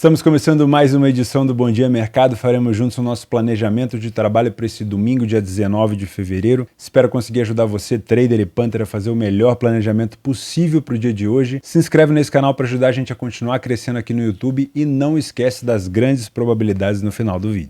Estamos começando mais uma edição do Bom Dia Mercado. Faremos juntos o nosso planejamento de trabalho para esse domingo, dia 19 de fevereiro. Espero conseguir ajudar você, trader e punter, a fazer o melhor planejamento possível para o dia de hoje. Se inscreve nesse canal para ajudar a gente a continuar crescendo aqui no YouTube e não esquece das grandes probabilidades no final do vídeo.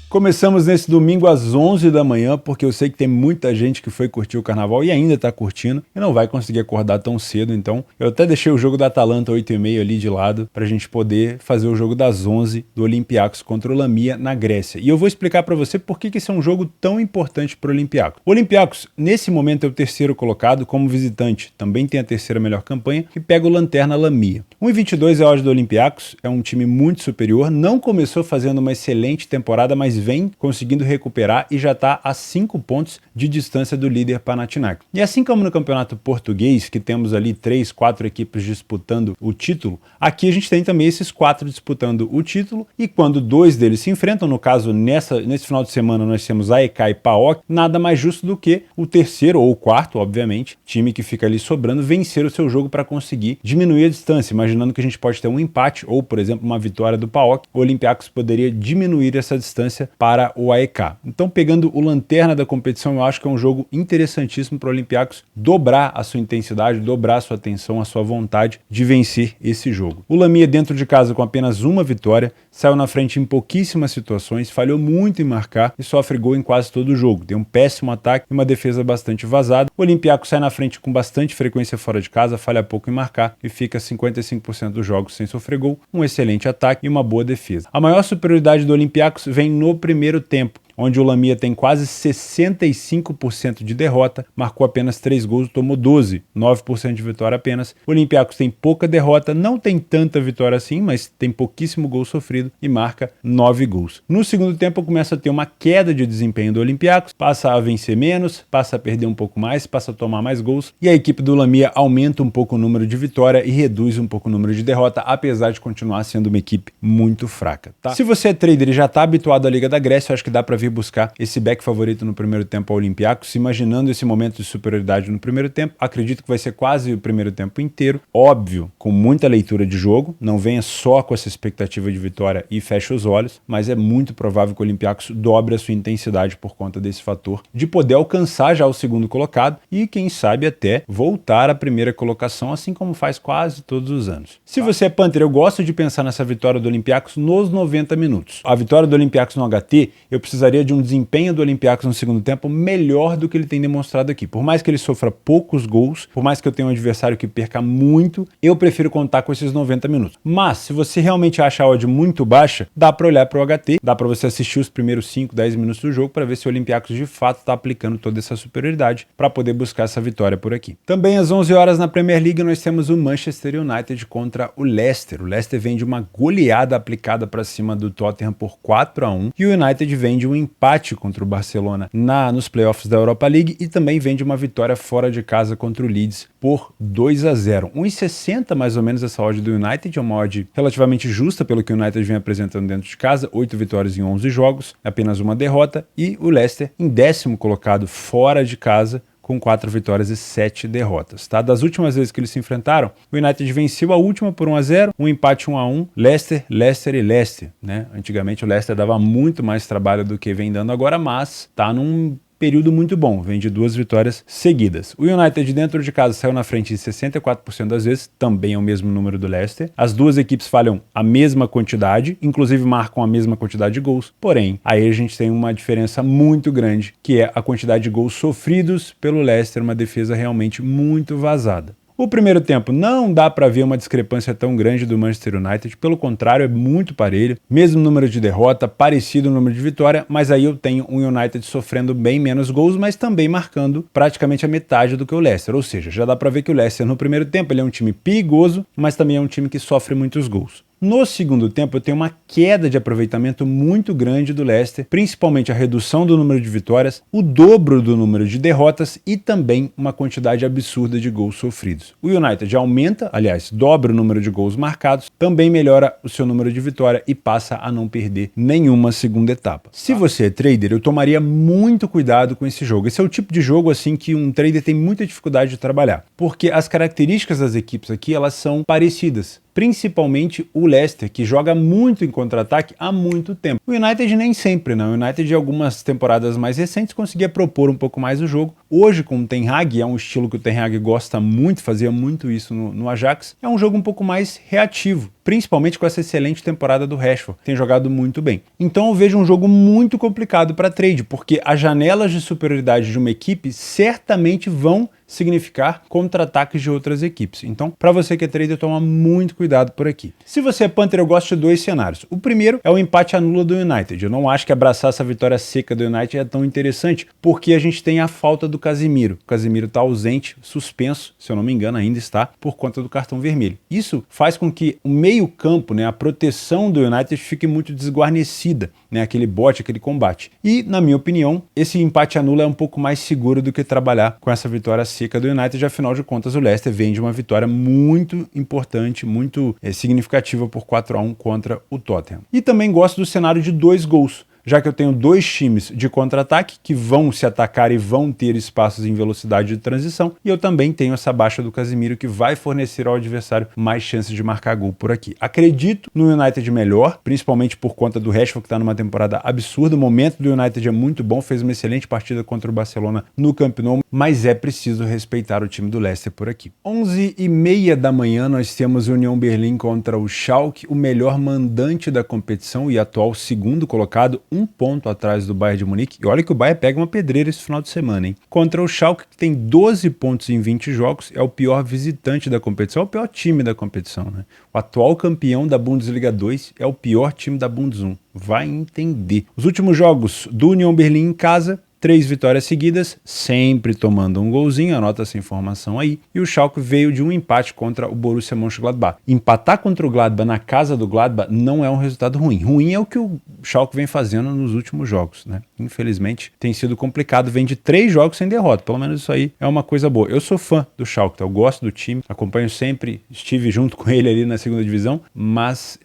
Começamos nesse domingo às 11 da manhã, porque eu sei que tem muita gente que foi curtir o carnaval e ainda está curtindo e não vai conseguir acordar tão cedo, então eu até deixei o jogo da Atalanta 8h30 ali de lado para a gente poder fazer o jogo das 11 do Olympiacos contra o Lamia na Grécia. E eu vou explicar para você por que esse é um jogo tão importante para o Olympiacos. O Olympiacos, nesse momento, é o terceiro colocado como visitante, também tem a terceira melhor campanha e pega o Lanterna Lamia. 1,22 é a odd do Olympiacos, é um time muito superior, não começou fazendo uma excelente temporada, mas vem conseguindo recuperar e já está a 5 pontos de distância do líder Panathinaikos. E assim como no campeonato português, que temos ali 3, 4 equipes disputando o título, aqui a gente tem também esses 4 disputando o título, e quando 2 deles se enfrentam, no caso nesse final de semana nós temos AEK e PAOK, nada mais justo do que o terceiro ou o quarto, obviamente, time que fica ali sobrando, vencer o seu jogo para conseguir diminuir a distância, imaginando que a gente pode ter um empate ou, por exemplo, uma vitória do PAOK, o Olympiacos poderia diminuir essa distância para o AEK. Então, pegando o lanterna da competição, eu acho que é um jogo interessantíssimo para o Olympiacos dobrar a sua intensidade, dobrar a sua atenção, a sua vontade de vencer esse jogo. O Lamia, dentro de casa com apenas uma vitória, saiu na frente em pouquíssimas situações, falhou muito em marcar e sofre gol em quase todo o jogo. Tem um péssimo ataque e uma defesa bastante vazada. O Olympiacos sai na frente com bastante frequência fora de casa, falha pouco em marcar e fica 55% dos jogos sem sofrer gol, um excelente ataque e uma boa defesa. A maior superioridade do Olympiacos vem no primeiro tempo, onde o Lamia tem quase 65% de derrota, marcou apenas 3 gols, tomou 12, 9% de vitória apenas. O Olympiacos tem pouca derrota, não tem tanta vitória assim, mas tem pouquíssimo gol sofrido e marca 9 gols. No segundo tempo começa a ter uma queda de desempenho do Olympiacos, passa a vencer menos, passa a perder um pouco mais, passa a tomar mais gols, e a equipe do Lamia aumenta um pouco o número de vitória e reduz um pouco o número de derrota, apesar de continuar sendo uma equipe muito fraca. Tá? Se você é trader e já está habituado à Liga da Grécia, eu acho que dá para vir buscar esse back favorito no primeiro tempo ao Olympiacos, imaginando esse momento de superioridade no primeiro tempo. Acredito que vai ser quase o primeiro tempo inteiro, óbvio, com muita leitura de jogo, não venha só com essa expectativa de vitória e feche os olhos, mas é muito provável que o Olympiacos dobre a sua intensidade por conta desse fator de poder alcançar já o segundo colocado e quem sabe até voltar à primeira colocação, assim como faz quase todos os anos. Se você é punter, eu gosto de pensar nessa vitória do Olympiacos nos 90 minutos. A vitória do Olympiacos no HT, eu precisaria de um desempenho do Olympiacos no segundo tempo melhor do que ele tem demonstrado aqui. Por mais que ele sofra poucos gols, por mais que eu tenha um adversário que perca muito, eu prefiro contar com esses 90 minutos. Mas, se você realmente acha a odd muito baixa, dá para olhar para o HT, dá para você assistir os primeiros 5, 10 minutos do jogo para ver se o Olympiacos de fato está aplicando toda essa superioridade para poder buscar essa vitória por aqui. Também às 11 horas na Premier League nós temos o Manchester United contra o Leicester. O Leicester vem de uma goleada aplicada para cima do Tottenham por 4-1 e o United vem de um empate contra o Barcelona nos playoffs da Europa League e também vem de uma vitória fora de casa contra o Leeds por 2-0. 1,60 mais ou menos essa odd do United, é uma odd relativamente justa pelo que o United vem apresentando dentro de casa, 8 vitórias em 11 jogos, apenas uma derrota, e o Leicester em 10º colocado fora de casa, com 4 vitórias e 7 derrotas. Tá? Das últimas vezes que eles se enfrentaram, o United venceu a última por 1-0, um empate 1-1, Leicester e Leicester. Né? Antigamente o Leicester dava muito mais trabalho do que vem dando agora, mas está num período muito bom, vem de 2 vitórias seguidas. O United dentro de casa saiu na frente em 64% das vezes, também é o mesmo número do Leicester. As duas equipes falham a mesma quantidade, inclusive marcam a mesma quantidade de gols, porém, aí a gente tem uma diferença muito grande, que é a quantidade de gols sofridos pelo Leicester, uma defesa realmente muito vazada. O primeiro tempo não dá para ver uma discrepância tão grande do Manchester United, pelo contrário, é muito parelho, mesmo número de derrota, parecido número de vitória, mas aí eu tenho um United sofrendo bem menos gols, mas também marcando praticamente a metade do que o Leicester, ou seja, já dá para ver que o Leicester no primeiro tempo ele é um time perigoso, mas também é um time que sofre muitos gols. No segundo tempo, eu tenho uma queda de aproveitamento muito grande do Leicester, principalmente a redução do número de vitórias, o dobro do número de derrotas e também uma quantidade absurda de gols sofridos. O United aumenta, aliás, dobra o número de gols marcados, também melhora o seu número de vitória e passa a não perder nenhuma segunda etapa. Se você é trader, eu tomaria muito cuidado com esse jogo. Esse é o tipo de jogo assim que um trader tem muita dificuldade de trabalhar, porque as características das equipes aqui, elas são parecidas. principalmente o Leicester, que joga muito em contra-ataque há muito tempo. O United nem sempre, não. O United, em algumas temporadas mais recentes, conseguia propor um pouco mais o jogo. Hoje, com o Ten Hag, é um estilo que o Ten Hag gosta muito, fazia muito isso no Ajax, é um jogo um pouco mais reativo, principalmente com essa excelente temporada do Rashford, tem jogado muito bem. Então eu vejo um jogo muito complicado para trade, porque as janelas de superioridade de uma equipe certamente vão significar contra-ataques de outras equipes. Então, para você que é trader, toma muito cuidado por aqui. Se você é Panther, eu gosto de dois cenários. O primeiro é o empate anula do United. Eu não acho que abraçar essa vitória seca do United é tão interessante, porque a gente tem a falta do Casemiro. O Casemiro está ausente, suspenso, se eu não me engano, ainda está, por conta do cartão vermelho. Isso faz com que o meio-campo, né, a proteção do United fique muito desguarnecida, né, aquele bote, aquele combate. E, na minha opinião, esse empate anula é um pouco mais seguro do que trabalhar com essa vitória seca do United. Afinal de contas, o Leicester vem de uma vitória muito importante, muito significativa por 4-1 contra o Tottenham. E também gosto do cenário de 2 gols, já que eu tenho 2 times de contra-ataque que vão se atacar e vão ter espaços em velocidade de transição, e eu também tenho essa baixa do Casemiro que vai fornecer ao adversário mais chances de marcar gol por aqui. Acredito no United melhor, principalmente por conta do Rashford, que está numa temporada absurda. O momento do United é muito bom, fez uma excelente partida contra o Barcelona no Camp Nou, mas é preciso respeitar o time do Leicester por aqui. 11h30 da manhã nós temos União Berlim contra o Schalke, o melhor mandante da competição e atual segundo colocado, 1 ponto atrás do Bayern de Munique. E olha que o Bayern pega uma pedreira esse final de semana, hein? Contra o Schalke, que tem 12 pontos em 20 jogos, é o pior visitante da competição, é o pior time da competição, né? O atual campeão da Bundesliga 2 é o pior time da Bundes 1. Vai entender. Os últimos jogos do União Berlim em casa, 3 vitórias seguidas, sempre tomando um golzinho, anota essa informação aí. E o Schalke veio de um empate contra o Borussia Mönchengladbach. Empatar contra o Gladbach na casa do Gladbach não é um resultado ruim. Ruim é o que o Schalke vem fazendo nos últimos jogos, né? Infelizmente tem sido complicado, vem de 3 jogos sem derrota, pelo menos isso aí é uma coisa boa. Eu sou fã do Schalke, tá? Eu gosto do time, acompanho sempre, estive junto com ele ali na segunda divisão, mas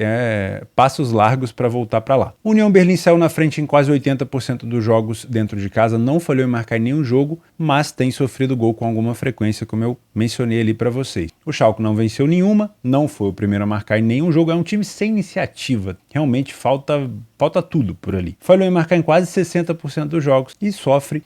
passos largos para voltar para lá. O União Berlim saiu na frente em quase 80% dos jogos dentro de casa, não falhou em marcar nenhum jogo, mas tem sofrido gol com alguma frequência, como eu mencionei ali para vocês. O Schalke não venceu nenhuma, não foi o primeiro a marcar em nenhum jogo, é um time sem iniciativa, realmente falta tudo por ali. Falhou em marcar em quase 60% dos jogos e sofre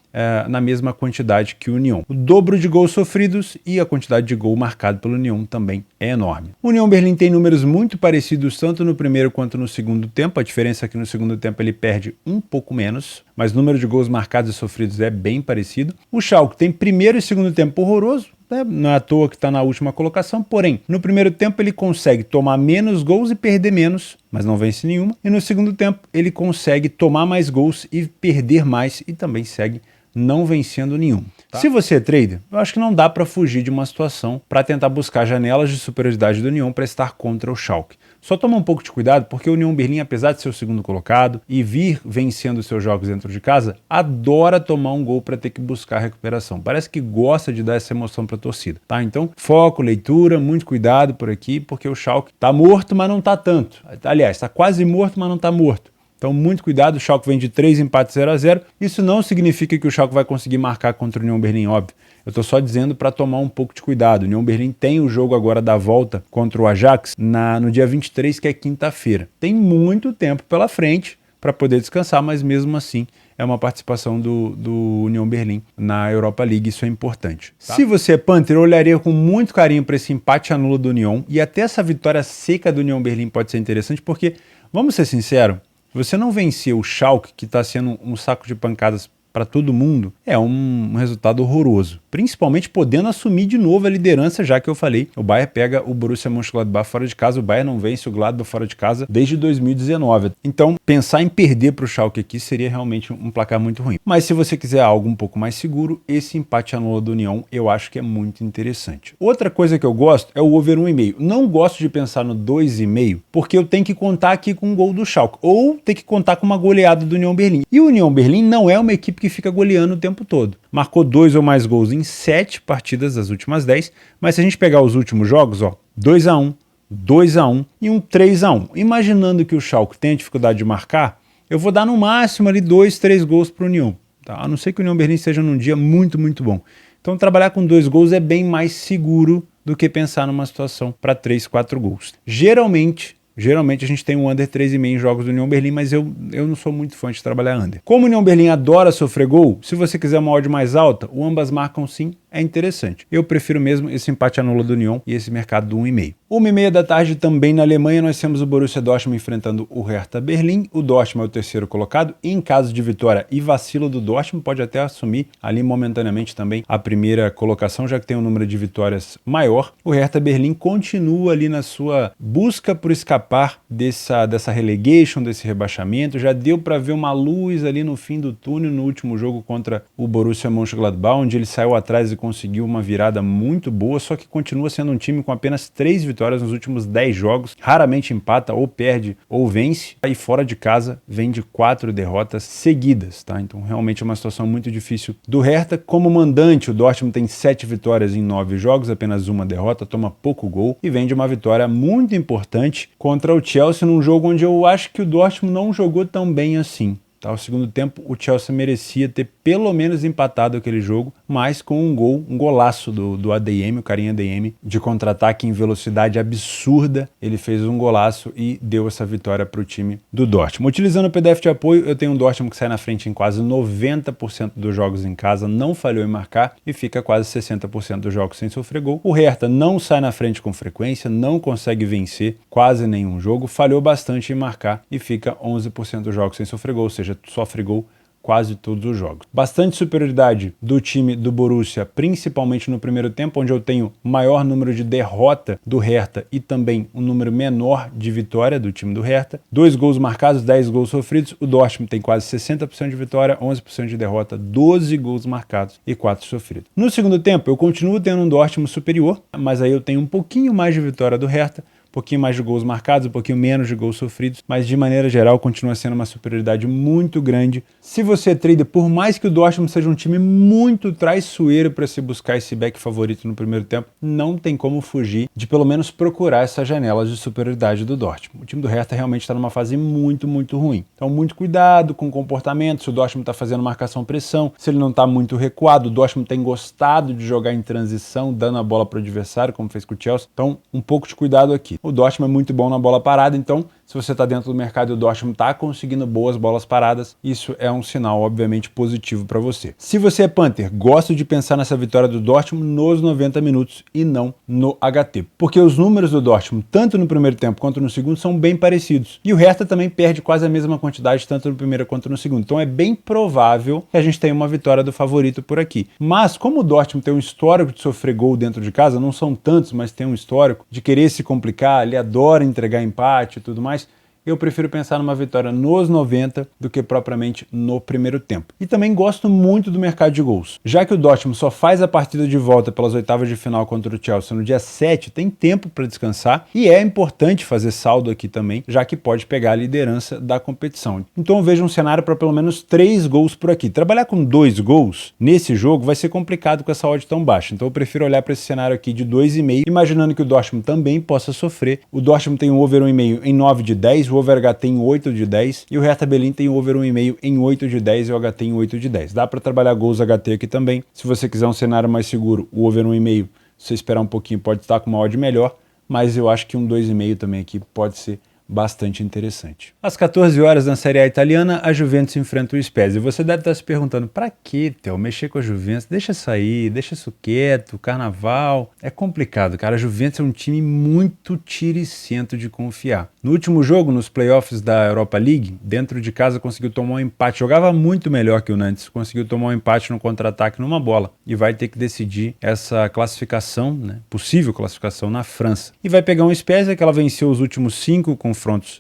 na mesma quantidade que o União. O dobro de gols sofridos e a quantidade de gol marcado pelo União também é enorme. O União Berlim tem números muito parecidos tanto no primeiro quanto no segundo tempo, a diferença é que no segundo tempo ele perde um pouco menos, mas o número de gols marcados e sofridos é bem parecido. O Schalke tem primeiro e segundo tempo horroroso, não é à toa que está na última colocação, porém, no primeiro tempo ele consegue tomar menos gols e perder menos, mas não vence nenhuma, e no segundo tempo ele consegue tomar mais gols e perder mais, e também segue não vencendo nenhum. Tá. Se você é trader, eu acho que não dá para fugir de uma situação para tentar buscar janelas de superioridade do União para estar contra o Schalke. Só toma um pouco de cuidado, porque o União Berlim, apesar de ser o segundo colocado e vir vencendo seus jogos dentro de casa, adora tomar um gol para ter que buscar a recuperação. Parece que gosta de dar essa emoção para a torcida, tá? Então, foco, leitura, muito cuidado por aqui, porque o Schalke tá morto, mas não tá tanto. Aliás, tá quase morto, mas não tá morto. Então, muito cuidado, o Schalke vem de 3 empates 0-0. Isso não significa que o Schalke vai conseguir marcar contra o União Berlim, óbvio. Eu estou só dizendo para tomar um pouco de cuidado. O União Berlim tem o jogo agora da volta contra o Ajax no dia 23, que é quinta-feira. Tem muito tempo pela frente para poder descansar, mas mesmo assim é uma participação do União Berlim na Europa League, isso é importante. Tá? Se você é Panther, eu olharia com muito carinho para esse empate anula do União, e até essa vitória seca do União Berlim pode ser interessante, porque, vamos ser sinceros, você não venceu o Schalke, que está sendo um saco de pancadas para todo mundo, é um resultado horroroso. Principalmente podendo assumir de novo a liderança, já que eu falei, o Bayern pega o Borussia Mönchengladbach fora de casa, o Bayern não vence o Gladbach fora de casa desde 2019. Então, pensar em perder para o Schalke aqui seria realmente um placar muito ruim. Mas se você quiser algo um pouco mais seguro, esse empate anula do União eu acho que é muito interessante. Outra coisa que eu gosto é o over 1,5. Não gosto de pensar no 2,5, porque eu tenho que contar aqui com um gol do Schalke, ou ter que contar com uma goleada do União Berlim. E o União Berlim não é uma equipe que fica goleando o tempo todo. Marcou 2 ou mais gols em 7 partidas das últimas 10, mas se a gente pegar os últimos jogos, 2-1, 2-1 e um 3-1. Imaginando que o Schalke tenha dificuldade de marcar, eu vou dar no máximo ali 2, 3 gols para o União. Tá? A não ser que o União Berlim esteja num dia muito, muito bom. Então trabalhar com 2 gols é bem mais seguro do que pensar numa situação para 3, 4 gols. Geralmente a gente tem um under 3,5 em jogos do União Berlim, mas eu não sou muito fã de trabalhar under. Como o União Berlim adora sofrer gol, se você quiser uma odd mais alta, o ambas marcam sim, é interessante. Eu prefiro mesmo esse empate anula do União e esse mercado do 1,5. 1h30 da tarde também na Alemanha nós temos o Borussia Dortmund enfrentando o Hertha Berlim. O Dortmund é o terceiro colocado. Em caso de vitória e vacilo do Dortmund, pode até assumir ali momentaneamente também a primeira colocação, já que tem um número de vitórias maior. O Hertha Berlim continua ali na sua busca por escapar dessa relegation, desse rebaixamento. Já deu para ver uma luz ali no fim do túnel no último jogo contra o Borussia Mönchengladbach, onde ele saiu atrás e conseguiu uma virada muito boa, só que continua sendo um time com apenas 3 vitórias nos últimos 10 jogos, raramente empata, ou perde ou vence, e fora de casa vem de 4 derrotas seguidas, tá? Então realmente é uma situação muito difícil do Hertha. Como mandante, o Dortmund tem 7 vitórias em 9 jogos, apenas uma derrota, toma pouco gol, e vem de uma vitória muito importante contra o Chelsea, num jogo onde eu acho que o Dortmund não jogou tão bem assim. Tá, o segundo tempo, o Chelsea merecia ter pelo menos empatado aquele jogo, mas com um golaço do ADM, o carinha ADM, de contra-ataque em velocidade absurda. Ele fez um golaço e deu essa vitória para o time do Dortmund. Utilizando o PDF de apoio, eu tenho um Dortmund que sai na frente em quase 90% dos jogos em casa, não falhou em marcar e fica quase 60% dos jogos sem sofrer gol. O Hertha não sai na frente com frequência, não consegue vencer quase nenhum jogo, falhou bastante em marcar e fica 11% dos jogos sem sofrer gol, ou seja, sofre gol quase todos os jogos. Bastante superioridade do time do Borussia, principalmente no primeiro tempo, onde eu tenho maior número de derrota do Hertha e também um número menor de vitória do time do Hertha. 2 gols marcados, 10 gols sofridos. O Dortmund tem quase 60% de vitória, 11% de derrota, 12 gols marcados e 4 sofridos. No segundo tempo, eu continuo tendo um Dortmund superior, mas aí eu tenho um pouquinho mais de vitória do Hertha, um pouquinho mais de gols marcados, um pouquinho menos de gols sofridos, mas de maneira geral continua sendo uma superioridade muito grande. Se você é trader, por mais que o Dortmund seja um time muito traiçoeiro para se buscar esse back favorito no primeiro tempo, não tem como fugir de pelo menos procurar essas janelas de superioridade do Dortmund. O time do Hertha realmente está numa fase muito, muito ruim. Então muito cuidado com o comportamento, se o Dortmund está fazendo marcação-pressão, se ele não está muito recuado. O Dortmund tem gostado de jogar em transição, dando a bola para o adversário, como fez com o Chelsea. Então um pouco de cuidado aqui. O Dortmund é muito bom na bola parada, então se você está dentro do mercado e o Dortmund está conseguindo boas bolas paradas, isso é um sinal, obviamente, positivo para você. Se você é Panther, gosto de pensar nessa vitória do Dortmund nos 90 minutos e não no HT, porque os números do Dortmund, tanto no primeiro tempo quanto no segundo, são bem parecidos. E o Hertha também perde quase a mesma quantidade, tanto no primeiro quanto no segundo. Então é bem provável que a gente tenha uma vitória do favorito por aqui. Mas como o Dortmund tem um histórico de sofrer gol dentro de casa, não são tantos, mas tem um histórico de querer se complicar, ele adora entregar empate e tudo mais, eu prefiro pensar numa vitória nos 90 do que propriamente no primeiro tempo. E também gosto muito do mercado de gols. Já que o Dortmund só faz a partida de volta pelas oitavas de final contra o Chelsea no dia 7, tem tempo para descansar e é importante fazer saldo aqui também, já que pode pegar a liderança da competição. Então eu vejo um cenário para pelo menos 3 gols por aqui. Trabalhar com 2 gols nesse jogo vai ser complicado com essa odd tão baixa. Então eu prefiro olhar para esse cenário aqui de 2,5, imaginando que o Dortmund também possa sofrer. O Dortmund tem um over 1,5 em 9 de 10, o over HT em 8 de 10 e o Hertha Berlim tem over 1,5 em 8 de 10 e o HT em 8 de 10. Dá para trabalhar gols HT aqui também. Se você quiser um cenário mais seguro, o over 1,5, se você esperar um pouquinho, pode estar com uma odd melhor, mas eu acho que um 2,5 também aqui pode ser bastante interessante. Às 14 horas na Série A italiana, a Juventus enfrenta o Spezia. Você deve estar se perguntando, pra que, Theo, mexer com a Juventus? Deixa sair, deixa isso quieto, carnaval. É complicado, cara. A Juventus é um time muito tiricento de confiar. No último jogo, nos playoffs da Europa League, dentro de casa conseguiu tomar um empate. Jogava muito melhor que o Nantes, conseguiu tomar um empate no contra-ataque numa bola. E vai ter que decidir essa classificação, né, possível classificação na França. E vai pegar um Spezia que ela venceu os últimos 5 confrontos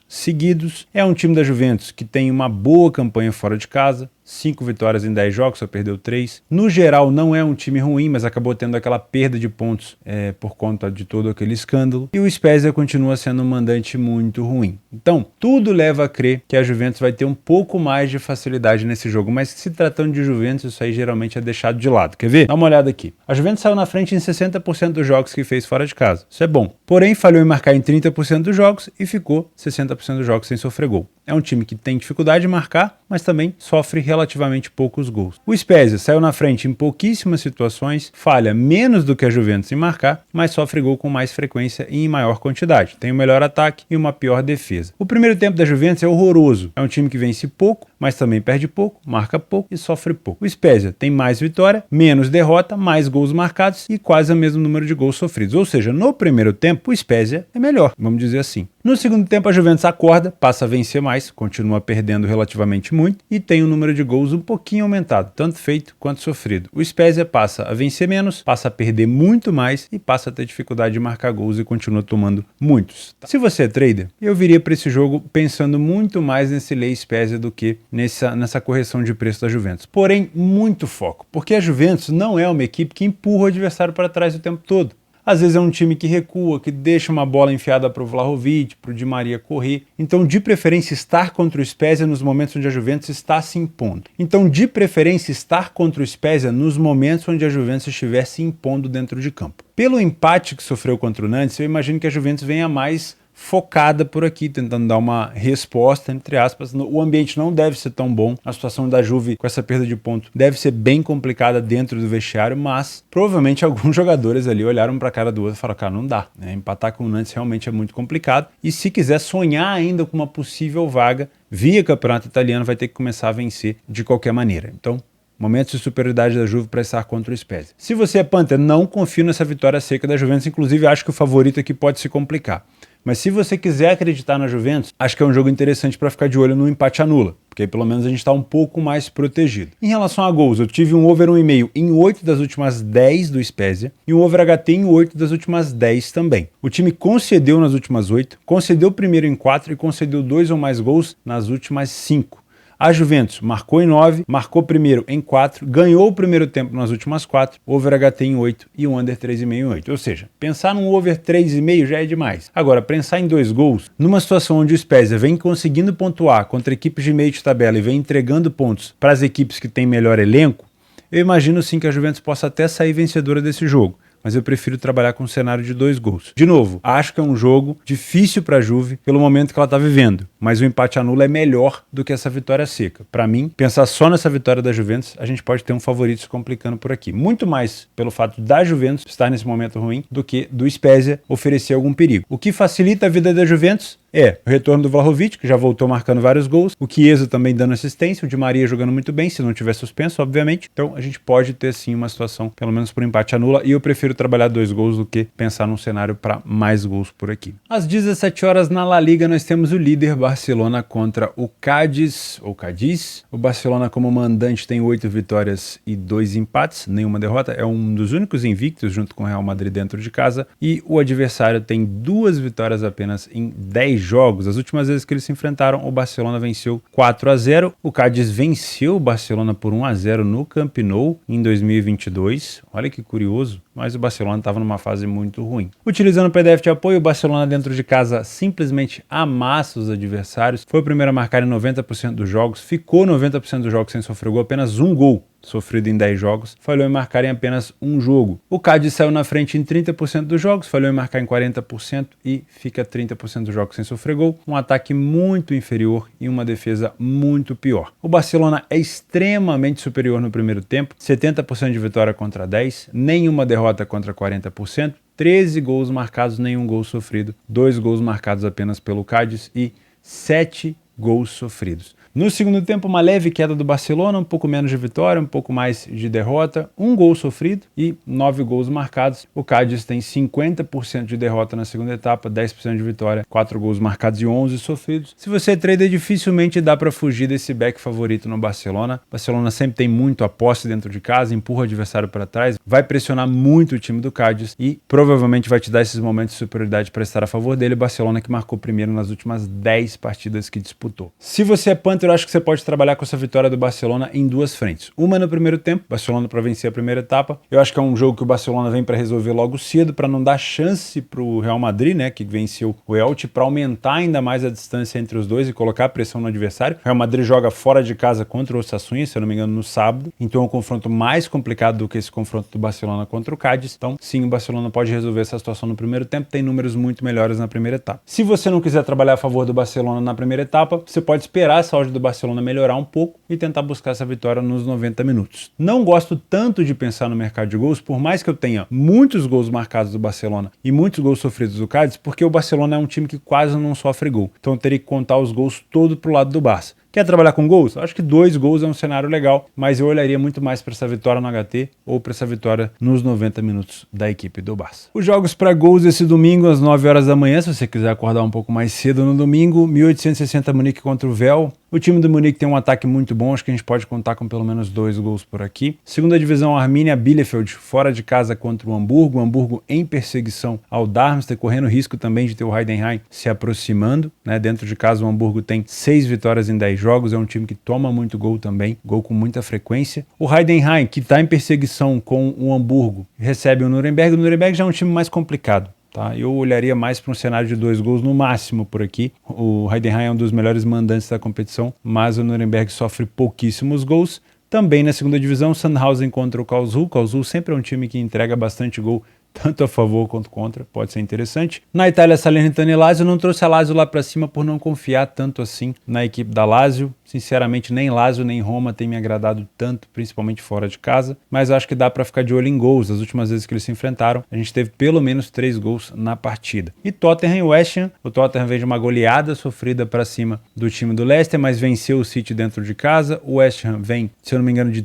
seguidos. É um time da Juventus que tem uma boa campanha fora de casa. 5 vitórias em 10 jogos, só perdeu 3. No geral, não é um time ruim, mas acabou tendo aquela perda de pontos por conta de todo aquele escândalo. E o Spezia continua sendo um mandante muito ruim. Então, tudo leva a crer que a Juventus vai ter um pouco mais de facilidade nesse jogo. Mas se tratando de Juventus, isso aí geralmente é deixado de lado. Quer ver? Dá uma olhada aqui. A Juventus saiu na frente em 60% dos jogos que fez fora de casa. Isso é bom. Porém, falhou em marcar em 30% dos jogos e ficou 60% dos jogos sem sofrer gol. É um time que tem dificuldade de marcar, mas também sofre relativamente relativamente poucos gols. O Spezia saiu na frente em pouquíssimas situações, falha menos do que a Juventus em marcar, mas sofre gol com mais frequência e em maior quantidade. Tem o melhor ataque e uma pior defesa. O primeiro tempo da Juventus é horroroso. É um time que vence pouco, mas também perde pouco, marca pouco e sofre pouco. O Spezia tem mais vitória, menos derrota, mais gols marcados e quase o mesmo número de gols sofridos. Ou seja, no primeiro tempo o Spezia é melhor, vamos dizer assim. No segundo tempo a Juventus acorda, passa a vencer mais, continua perdendo relativamente muito e tem o número de gols um pouquinho aumentado, tanto feito quanto sofrido. O Spezia passa a vencer menos, passa a perder muito mais e passa a ter dificuldade de marcar gols e continua tomando muitos. Se você é trader, eu viria para esse jogo pensando muito mais nesse Lei Spezia do que nessa correção de preço da Juventus. Porém, muito foco, porque a Juventus não é uma equipe que empurra o adversário para trás o tempo todo. Às vezes é um time que recua, que deixa uma bola enfiada para o Vlahovic, para o Di Maria correr. Então, de preferência, estar contra o Spezia nos momentos onde a Juventus está se impondo. Então, de preferência, estar contra o Spezia nos momentos onde a Juventus estiver se impondo dentro de campo. Pelo empate que sofreu contra o Nantes, eu imagino que a Juventus venha mais focada por aqui, tentando dar uma resposta, entre aspas. O ambiente não deve ser tão bom, a situação da Juve com essa perda de ponto deve ser bem complicada dentro do vestiário, mas provavelmente alguns jogadores ali olharam para a cara do outro e falaram, cara, não dá, né? Empatar com o Nantes realmente é muito complicado, e se quiser sonhar ainda com uma possível vaga via campeonato italiano, vai ter que começar a vencer de qualquer maneira. Então, momentos de superioridade da Juve para estar contra o Spezia. Se você é Panther, não confio nessa vitória seca da Juventus, inclusive acho que o favorito aqui pode se complicar. Mas se você quiser acreditar na Juventus, acho que é um jogo interessante para ficar de olho no empate anula, porque aí pelo menos a gente está um pouco mais protegido. Em relação a gols, eu tive um over 1,5 em 8 das últimas 10 do Spezia e um over HT em 8 das últimas 10 também. O time concedeu nas últimas 8, concedeu primeiro em 4 e concedeu 2 ou mais gols nas últimas 5. A Juventus marcou em 9, marcou primeiro em 4, ganhou o primeiro tempo nas últimas 4, over HT em 8 e um under 3,5 em 8. Ou seja, pensar num over 3,5 já é demais. Agora, pensar em 2 gols, numa situação onde o Spezia vem conseguindo pontuar contra equipes de meio de tabela e vem entregando pontos para as equipes que têm melhor elenco, eu imagino sim que a Juventus possa até sair vencedora desse jogo. Mas eu prefiro trabalhar com um cenário de 2 gols. De novo, acho que é um jogo difícil para a Juve pelo momento que ela está vivendo, mas o empate anula é melhor do que essa vitória seca. Para mim, pensar só nessa vitória da Juventus, a gente pode ter um favorito se complicando por aqui. Muito mais pelo fato da Juventus estar nesse momento ruim do que do Spezia oferecer algum perigo. O que facilita a vida da Juventus é o retorno do Vlahovic, que já voltou marcando vários gols, o Chiesa também dando assistência, o Di Maria jogando muito bem, se não tiver suspenso, obviamente. Então a gente pode ter sim uma situação, pelo menos por empate anula, e eu prefiro trabalhar 2 gols do que pensar num cenário para mais gols por aqui. Às 17 horas na La Liga nós temos o líder Barcelona contra o Cádiz, ou Cádiz. O Barcelona como mandante tem 8 vitórias e 2 empates, nenhuma derrota, é um dos únicos invictos junto com o Real Madrid dentro de casa, e o adversário tem 2 vitórias apenas em 10 jogos. As últimas vezes que eles se enfrentaram, o Barcelona venceu 4-0. O Cádiz venceu o Barcelona por 1-0 no Camp Nou em 2022. Olha que curioso, mas o Barcelona estava numa fase muito ruim. Utilizando o PDF de apoio, o Barcelona dentro de casa simplesmente amassa os adversários. Foi o primeiro a marcar em 90% dos jogos, ficou 90% dos jogos sem sofrer gol, apenas um gol sofrido em 10 jogos, falhou em marcar em apenas um jogo. O Cádiz saiu na frente em 30% dos jogos, falhou em marcar em 40% e fica 30% dos jogos sem sofrer gol, um ataque muito inferior e uma defesa muito pior. O Barcelona é extremamente superior no primeiro tempo, 70% de vitória contra 10, nenhuma derrota contra 40%, 13 gols marcados, nenhum gol sofrido, 2 gols marcados apenas pelo Cádiz e 7 gols sofridos. No segundo tempo, uma leve queda do Barcelona, um pouco menos de vitória, um pouco mais de derrota, 1 gol sofrido e 9 gols marcados. O Cádiz tem 50% de derrota na segunda etapa, 10% de vitória, 4 gols marcados e 11 sofridos. Se você é trader, dificilmente dá para fugir desse back favorito no Barcelona. O Barcelona sempre tem muito a posse dentro de casa, empurra o adversário para trás, vai pressionar muito o time do Cádiz e provavelmente vai te dar esses momentos de superioridade para estar a favor dele. O Barcelona que marcou primeiro nas últimas 10 partidas que disputou. Se você é Panther, eu acho que você pode trabalhar com essa vitória do Barcelona em 2 frentes. Uma no primeiro tempo, Barcelona para vencer a primeira etapa. Eu acho que é um jogo que o Barcelona vem para resolver logo cedo, para não dar chance para o Real Madrid, né, que venceu o Elche, para aumentar ainda mais a distância entre os dois e colocar pressão no adversário. O Real Madrid joga fora de casa contra o Osasuna, se eu não me engano, no sábado. Então é um confronto mais complicado do que esse confronto do Barcelona contra o Cádiz. Então, sim, o Barcelona pode resolver essa situação no primeiro tempo, tem números muito melhores na primeira etapa. Se você não quiser trabalhar a favor do Barcelona na primeira etapa, você pode esperar essa odd do do Barcelona melhorar um pouco e tentar buscar essa vitória nos 90 minutos. Não gosto tanto de pensar no mercado de gols, por mais que eu tenha muitos gols marcados do Barcelona e muitos gols sofridos do Cádiz, porque o Barcelona é um time que quase não sofre gol. Então eu teria que contar os gols todo pro lado do Barça. Quer trabalhar com gols? Acho que 2 gols é um cenário legal, mas eu olharia muito mais para essa vitória no HT ou para essa vitória nos 90 minutos da equipe do Barça. Os jogos para gols esse domingo às 9 horas da manhã, se você quiser acordar um pouco mais cedo no domingo, 1860 Munique contra o Vel. O time do Munique tem um ataque muito bom, acho que a gente pode contar com pelo menos 2 gols por aqui. Segunda divisão, Arminia Bielefeld, fora de casa contra o Hamburgo. O Hamburgo em perseguição ao Darmstadt, correndo risco também de ter o Heidenheim se aproximando, né? Dentro de casa, o Hamburgo tem 6 vitórias em 10 jogos, é um time que toma muito gol também, gol com muita frequência. O Heidenheim, que está em perseguição com o Hamburgo, recebe o Nuremberg. O Nuremberg já é um time mais complicado. Tá? Eu olharia mais para um cenário de 2 gols no máximo por aqui. O Heidenheim é um dos melhores mandantes da competição, mas o Nuremberg sofre pouquíssimos gols. Também na segunda divisão, Sandhausen contra o Karlsruhe. O Karlsruhe sempre é um time que entrega bastante gol, tanto a favor quanto contra, pode ser interessante. Na Itália, Salernitana e Lazio. Não trouxe a Lazio lá para cima por não confiar tanto assim na equipe da Lazio. Sinceramente, nem Lazio nem Roma tem me agradado tanto, principalmente fora de casa, mas acho que dá para ficar de olho em gols. As últimas vezes que eles se enfrentaram, a gente teve pelo menos 3 gols na partida. E Tottenham e West Ham. O Tottenham veio de uma goleada sofrida para cima do time do Leicester, mas venceu o City dentro de casa. O West Ham vem, se eu não me engano, de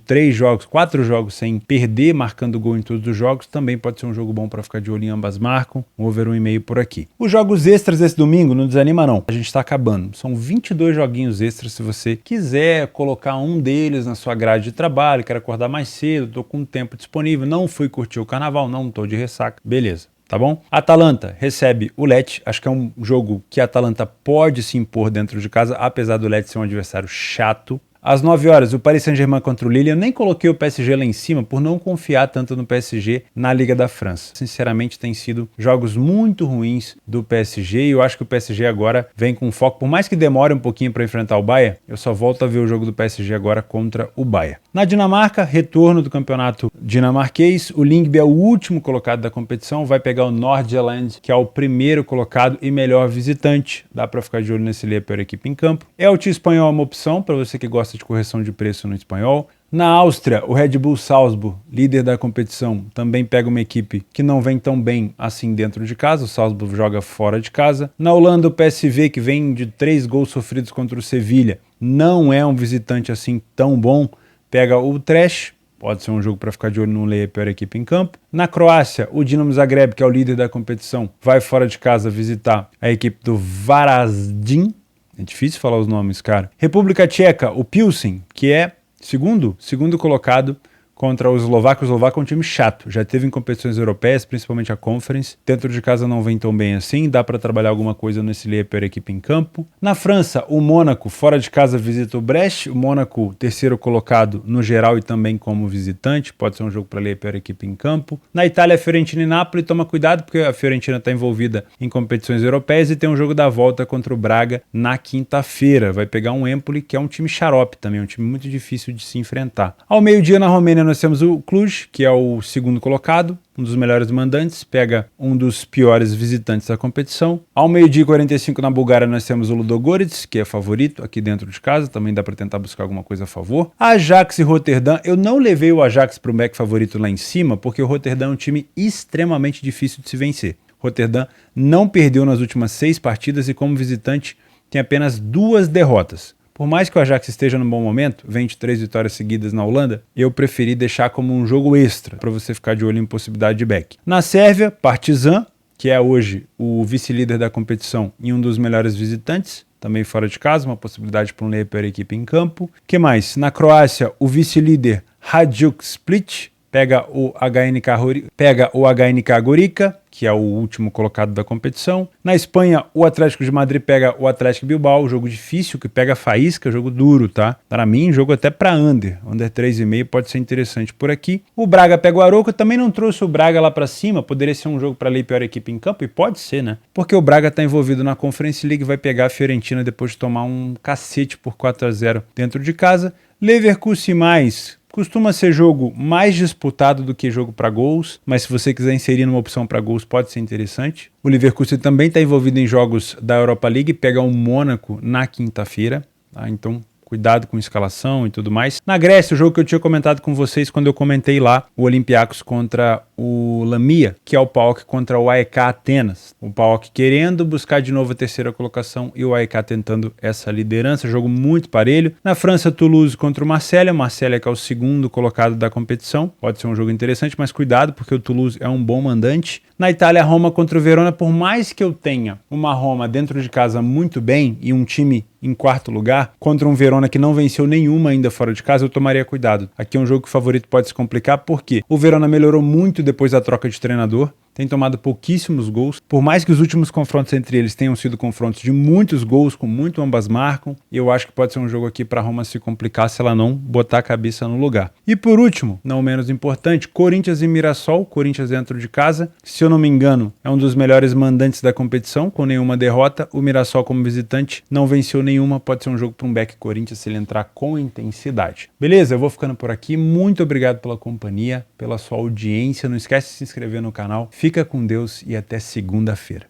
4 jogos sem perder, marcando gol em todos os jogos. Também pode ser um jogo bom para ficar de olho em ambas marcam. Um over 1,5 por aqui. Os jogos extras esse domingo, não desanima não. A gente está acabando. São 22 joguinhos extras se você quiser colocar um deles na sua grade de trabalho, quer acordar mais cedo, estou com tempo disponível, não fui curtir o carnaval, não estou de ressaca, beleza. Tá bom? Atalanta recebe o Lecce. Acho que é um jogo que a Atalanta pode se impor dentro de casa, apesar do Lecce ser um adversário chato. Às 9 horas, o Paris Saint-Germain contra o Lille. Eu nem coloquei o PSG lá em cima por não confiar tanto no PSG na Liga da França. Sinceramente, tem sido jogos muito ruins do PSG e eu acho que o PSG agora vem com foco. Por mais que demore um pouquinho para enfrentar o Bayern, eu só volto a ver o jogo do PSG agora contra o Bayern. Na Dinamarca, retorno do campeonato dinamarquês. O Lyngby é o último colocado da competição. Vai pegar o Nordsjælland, que é o primeiro colocado e melhor visitante. Dá para ficar de olho nesse Lille para a equipe em campo. Elche espanhol é uma opção para você que gosta de correção de preço no espanhol. Na Áustria, o Red Bull Salzburg, líder da competição, também pega uma equipe que não vem tão bem assim dentro de casa. O Salzburg joga fora de casa. Na Holanda, o PSV, que vem de 3 gols sofridos contra o Sevilha, não é um visitante assim tão bom. Pega o Trash. Pode ser um jogo para ficar de olho no Leia, pior equipe em campo. Na Croácia, o Dinamo Zagreb, que é o líder da competição, vai fora de casa visitar a equipe do Varaždin. É difícil falar os nomes, cara. República Tcheca, o Pilsen, que é segundo colocado contra o Eslováquia. O Eslováquia é um time chato, já teve em competições europeias, principalmente a Conference. Dentro de casa não vem tão bem assim, dá para trabalhar alguma coisa nesse Lille per equipe em campo. Na França, o Mônaco, fora de casa, visita o Brest. O Mônaco, terceiro colocado no geral e também como visitante, pode ser um jogo para Lille per equipe em campo. Na Itália, a Fiorentina e Napoli, toma cuidado porque a Fiorentina está envolvida em competições europeias e tem um jogo da volta contra o Braga na quinta-feira. Vai pegar um Empoli, que é um time xarope também, um time muito difícil de se enfrentar. Ao meio-dia, na Romênia, nós temos o Cluj, que é o segundo colocado, um dos melhores mandantes, pega um dos piores visitantes da competição. Ao meio-dia e 45 na Bulgária nós temos o Ludogorets, que é favorito aqui dentro de casa, também dá para tentar buscar alguma coisa a favor. Ajax e Rotterdam, eu não levei o Ajax para o back favorito lá em cima, porque o Rotterdam é um time extremamente difícil de se vencer. Rotterdam não perdeu nas últimas 6 partidas e como visitante tem apenas 2 derrotas. Por mais que o Ajax esteja num bom momento, vem de 3 vitórias seguidas na Holanda, eu preferi deixar como um jogo extra, para você ficar de olho em possibilidade de back. Na Sérvia, Partizan, que é hoje o vice-líder da competição e um dos melhores visitantes, também fora de casa, uma possibilidade para um Lille per equipe em campo. Que mais? Na Croácia, o vice-líder Hajduk Split, pega o HNK Gorica, que é o último colocado da competição. Na Espanha, o Atlético de Madrid pega o Atlético Bilbao, jogo difícil, que pega faísca, jogo duro, tá? Para mim, jogo até para under 3,5 pode ser interessante por aqui. O Braga pega o Arouca, também não trouxe o Braga lá para cima, poderia ser um jogo para ler pior equipe em campo, e pode ser, né? Porque o Braga tá envolvido na Conference League, vai pegar a Fiorentina depois de tomar um cacete por 4-0 dentro de casa. Leverkusen mais... Costuma ser jogo mais disputado do que jogo para gols, mas se você quiser inserir numa opção para gols pode ser interessante. O Leverkusen também está envolvido em jogos da Europa League, pega o Mônaco na quinta-feira, tá? Então cuidado com escalação e tudo mais. Na Grécia, o jogo que eu tinha comentado com vocês quando eu comentei lá, o Olympiacos contra o Lamia, que é o PAOK contra o AEK Atenas. O PAOK querendo buscar de novo a terceira colocação e o AEK tentando essa liderança, jogo muito parelho. Na França, Toulouse contra o Marselha que é o segundo colocado da competição. Pode ser um jogo interessante, mas cuidado porque o Toulouse é um bom mandante. Na Itália, Roma contra o Verona, por mais que eu tenha uma Roma dentro de casa muito bem e um time em quarto lugar, contra um Verona que não venceu nenhuma ainda fora de casa, eu tomaria cuidado. Aqui é um jogo que o favorito pode se complicar, porque o Verona melhorou muito depois da troca de treinador, tem tomado pouquíssimos gols, por mais que os últimos confrontos entre eles tenham sido confrontos de muitos gols, com muito ambas marcam, eu acho que pode ser um jogo aqui para a Roma se complicar se ela não botar a cabeça no lugar. E por último, não menos importante, Corinthians e Mirassol, Corinthians dentro de casa, se eu não me engano, é um dos melhores mandantes da competição, com nenhuma derrota, o Mirassol como visitante não venceu nenhuma, pode ser um jogo para um back Corinthians se ele entrar com intensidade. Beleza, eu vou ficando por aqui, muito obrigado pela companhia, pela sua audiência, não esquece de se inscrever no canal, fica com Deus e até segunda-feira.